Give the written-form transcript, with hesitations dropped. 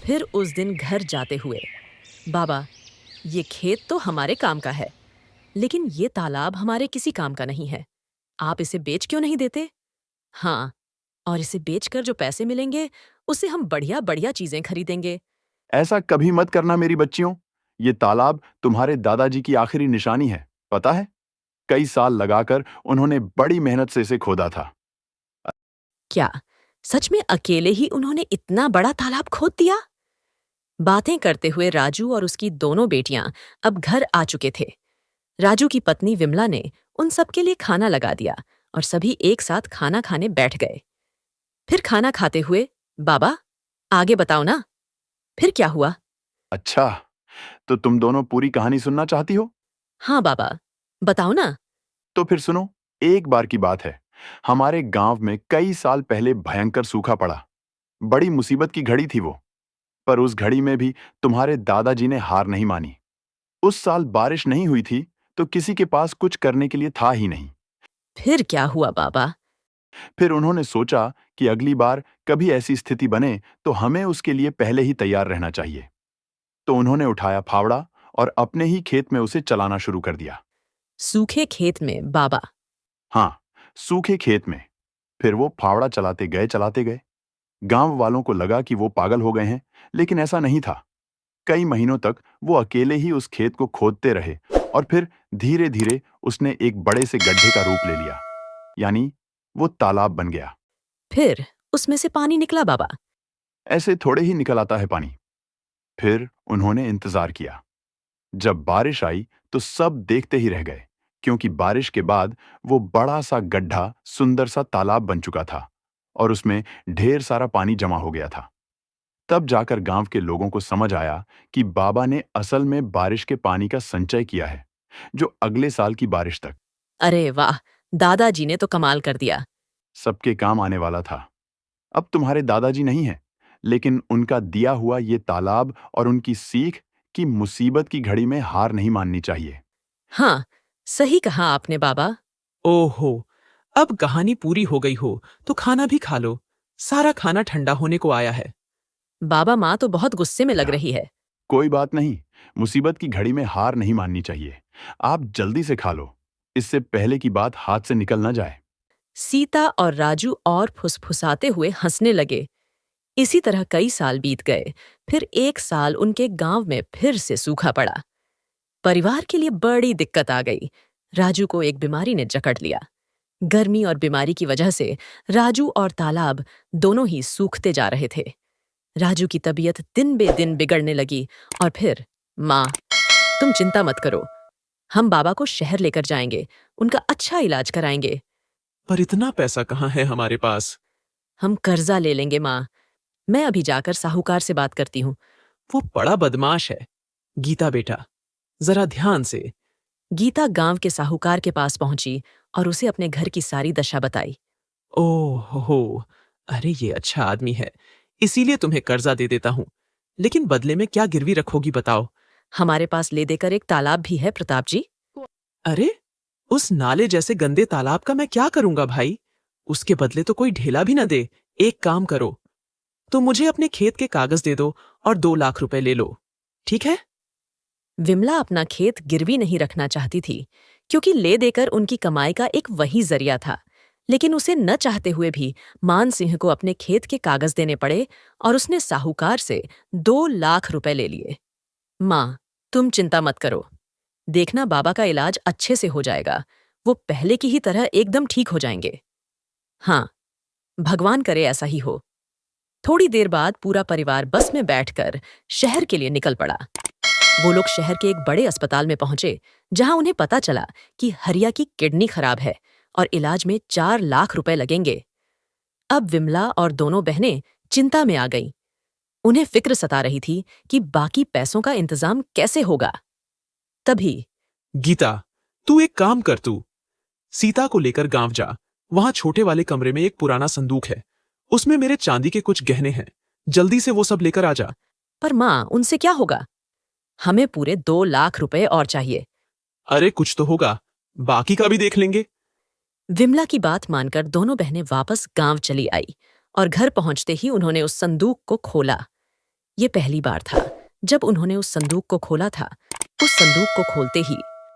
फिर उस दिन घर जाते हुए, बाबा, ये खेत तो हमारे काम का है, लेकिन ये तालाब हमारे किसी काम का नहीं है। आप इसे बेच क्यों नहीं देते? हाँ, और इसे बेचकर जो पैसे मिलेंगे, उससे हम बढ़िया-बढ़िया चीजें खरीदेंगे। ऐसा कभी मत करना मेरी बच्चियों। ये तालाब तुम्हारे दादाजी की आखिरी निशानी है, पता है? कई साल लगाकर उन्होंने बड़ी मेहनत से इसे खोदा था। क्या सच में अकेले ही उन्होंने इतना बड़ा तालाब खोद दिया? बातें करते हुए राजू और उसकी दोनों बेटियां अब घर आ चुके थे। राजू की पत्नी विमला ने उन सबके लिए खाना लगा दिया और सभी एक साथ खाना खाने बैठ गए। फिर खाना खाते हुए, बाबा, आगे बताओ ना, फिर क्या हुआ? अच्छा, तो तुम दोनों पूरी कहानी सुनना चाहती हो? हाँ बाबा, बताओ ना। तो फिर सुनो। एक बार की बात है, हमारे गांव में कई साल पहले भयंकर सूखा पड़ा। बड़ी मुसीबत की घड़ी थी वो। पर उस घड़ी में भी तुम्हारे दादाजी ने हार नहीं मानी। उस साल बारिश नहीं हुई थी, तो किसी के पास कुछ करने के लिए था ही नहीं। फिर क्या हुआ बाबा? फिर उन्होंने सोचा कि अगली बार कभी ऐसी स्थिति बने तो हमें उसके लिए पहले ही तैयार रहना चाहिए। तो उन्होंने उठाया फावड़ा और अपने ही खेत में उसे चलाना शुरू कर दिया। सूखे खेत में, बाबा? हाँ, सूखे खेत में। फिर वो फावड़ा चलाते गए। गांव वालों को लगा कि वो पागल हो गए हैं, लेकिन ऐसा नहीं था। कई महीनों तक वो अकेले ही उस खेत को खोदते रहे और फिर धीरे धीरे उसने एक बड़े से गड्ढे का रूप ले लिया। यानी वो तालाब बन गया। फिर उसमें से पानी निकला, बाबा? ऐसे थोड़े ही निकल आता है पानी। फिर उन्होंने इंतजार किया। जब बारिश आई तो सब देखते ही रह गए, क्योंकि बारिश के बाद वो बड़ा सा गड्ढा सुंदर सा तालाब बन चुका था और उसमें ढेर सारा पानी जमा हो गया था। तब जाकर गांव के लोगों को समझ आया कि बाबा ने असल में बारिश के पानी का संचय किया है, जो अगले साल की बारिश तक अरे वाह, दादाजी ने तो कमाल कर दिया। सबके काम आने वाला था। अब तुम्हारे दादाजी नहीं हैं, लेकिन उनका दिया हुआ ये तालाब और उनकी सीख कि मुसीबत की घड़ी में हार नहीं माननी चाहिए। हाँ, सही कहा आपने बाबा। ओहो, अब कहानी पूरी हो गई हो तो खाना भी खा लो। सारा खाना ठंडा होने को आया है। बाबा, माँ तो बहुत गुस्से में लग रही है। कोई बात नहीं, मुसीबत की घड़ी में हार नहीं माननी चाहिए। आप जल्दी से खा लो, इससे पहले की बात हाथ से निकल ना जाए। सीता और राजू और फुसफुसाते हुए हंसने लगे। इसी तरह कई साल बीत गए। फिर एक साल उनके गांव में फिर से सूखा पड़ा। परिवार के लिए बड़ी दिक्कत आ गई। राजू को एक बीमारी ने जकड़ लिया। गर्मी और बीमारी की वजह से राजू और तालाब दोनों ही सूखते जा रहे थे। राजू की तबीयत दिन बे दिन बिगड़ने लगी और फिर, माँ, तुम चिंता मत करो, हम बाबा को शहर लेकर जाएंगे, उनका अच्छा इलाज कराएंगे। पर इतना पैसा कहाँ है हमारे पास? हम कर्जा ले लेंगे माँ। मैं अभी जाकर साहूकार से बात करती हूँ। वो बड़ा बदमाश है। गीता बेटा, जरा ध्यान से। गीता गांव के साहूकार के पास पहुंची और उसे अपने घर की सारी दशा बताई। ओह हो, अरे ये अच्छा आदमी है, इसीलिए तुम्हें कर्जा दे देता हूँ। लेकिन बदले में क्या गिरवी रखोगी बताओ? हमारे पास ले देकर एक तालाब भी है, प्रताप जी। अरे, उस नाले जैसे गंदे तालाब का मैं क्या करूंगा भाई? उसके बदले तो कोई ढेला भी न दे। एक काम करो, तो मुझे अपने खेत के कागज दे दो और 2 लाख रुपए ले लो, ठीक है? विमला अपना खेत गिरवी नहीं रखना चाहती थी, क्योंकि ले देकर उनकी कमाई का एक वही जरिया था। लेकिन उसे न चाहते हुए भी मान सिंह को अपने खेत के कागज देने पड़े और उसने साहूकार से 2 लाख रुपए ले लिए। माँ, तुम चिंता मत करो, देखना बाबा का इलाज अच्छे से हो जाएगा। वो पहले की ही तरह एकदम ठीक हो जाएंगे। हाँ, भगवान करे ऐसा ही हो। थोड़ी देर बाद पूरा परिवार बस में बैठकर शहर के लिए निकल पड़ा। वो लोग शहर के एक बड़े अस्पताल में पहुंचे, जहां उन्हें पता चला कि हरिया की किडनी खराब है और इलाज में 4 लाख रुपए लगेंगे। अब विमला और दोनों बहनें चिंता में आ गईं। उन्हें फिक्र सता रही थी कि बाकी पैसों का इंतजाम कैसे होगा। तभी गीता, तू एक काम कर, तू सीता को लेकर गांव जा। वहां छोटे वाले कमरे में एक पुराना संदूक है, उसमें मेरे चांदी के कुछ गहने हैं। जल्दी से वो सब लेकर आ जा। पर माँ, उनसे क्या होगा? हमें पूरे 2 लाख रुपए और चाहिए। अरे कुछ तो होगा, बाकी का भी देख लेंगे। विमला की बात मानकर दोनों बहनें वापस गांव चली आई और घर पहुंचते ही उन्होंने उस संदूक को खोला। ये पहली बार था जब उन्होंने उस संदूक को खोला था। उस संदूक को खोलते ही